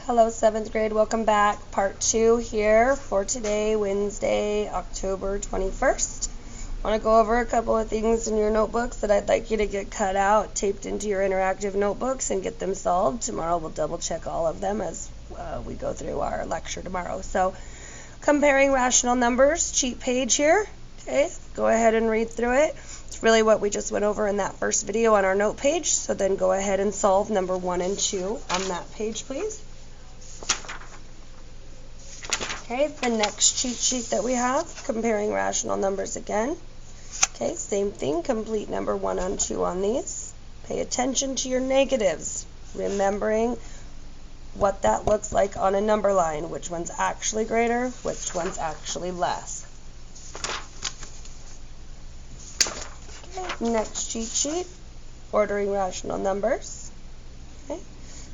Hello, 7th grade. Welcome back. Part 2 here for today, Wednesday, October 21st. I want to go over a couple of things in your notebooks that I'd like you to get cut out, taped into your interactive notebooks, and get them solved. Tomorrow we'll double check all of them as we go through our lecture tomorrow. So, comparing rational numbers, cheat page here. Okay, go ahead and read through it. It's really what we just went over in that first video on our note page. So then go ahead and solve number 1 and 2 on that page, please. Okay, the next cheat sheet that we have, comparing rational numbers again. Okay, same thing, complete number 1 and 2 on these. Pay attention to your negatives, remembering what that looks like on a number line, which one's actually greater, which one's actually less. Okay, next cheat sheet, ordering rational numbers. Okay,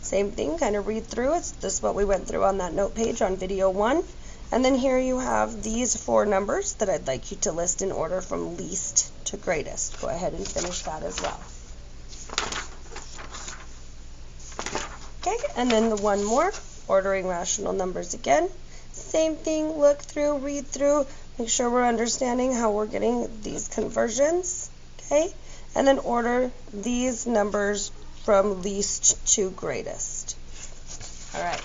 same thing, kind of read through. It's just what we went through on that note page on video 1. And then here you have these 4 numbers that I'd like you to list in order from least to greatest. Go ahead and finish that as well. Okay, and then the one more, ordering rational numbers again. Same thing, look through, read through, make sure we're understanding how we're getting these conversions. Okay, and then order these numbers from least to greatest. All right.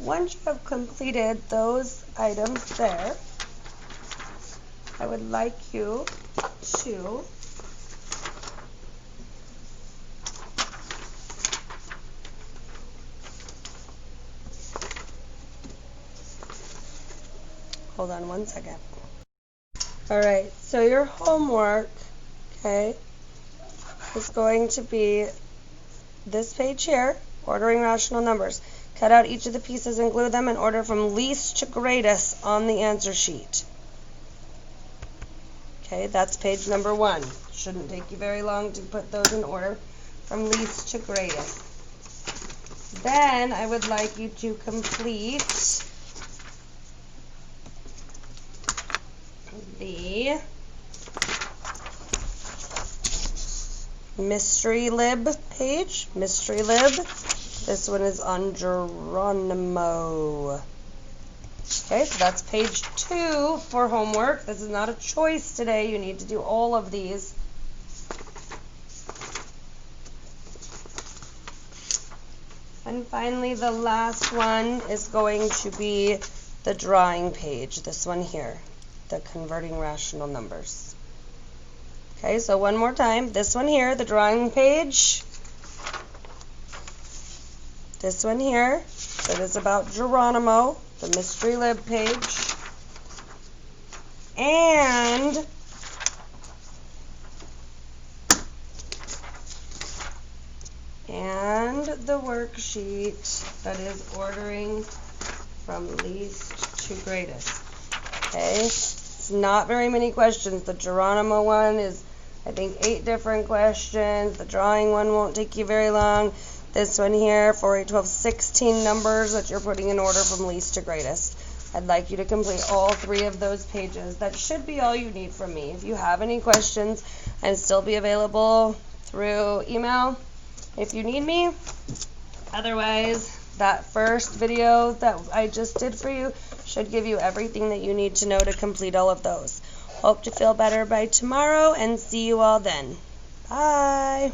Once you have completed those items there, I would like you to hold on one second. All right, so your homework, okay, is going to be this page here, ordering rational numbers. Cut out each of the pieces and glue them in order from least to greatest on the answer sheet. Okay, that's page number 1. Shouldn't take you very long to put those in order from least to greatest. Then I would like you to complete the mystery lib page. Mystery lib. This one is on Geronimo. Okay, so that's page 2 for homework. This is not a choice today. You need to do all of these. And finally, the last one is going to be the drawing page. This one here, the converting rational numbers. Okay, so one more time. This one here, the drawing page. This one here, that is about Geronimo, the mystery lib page, and the worksheet that is ordering from least to greatest. Okay, it's not very many questions. The Geronimo one is, I think, 8 different questions. The drawing one won't take you very long. This one here, 4, 8, 12, 16 numbers that you're putting in order from least to greatest. I'd like you to complete all 3 of those pages. That should be all you need from me. If you have any questions, I'll still be available through email if you need me. Otherwise, that first video that I just did for you should give you everything that you need to know to complete all of those. Hope to feel better by tomorrow and see you all then. Bye.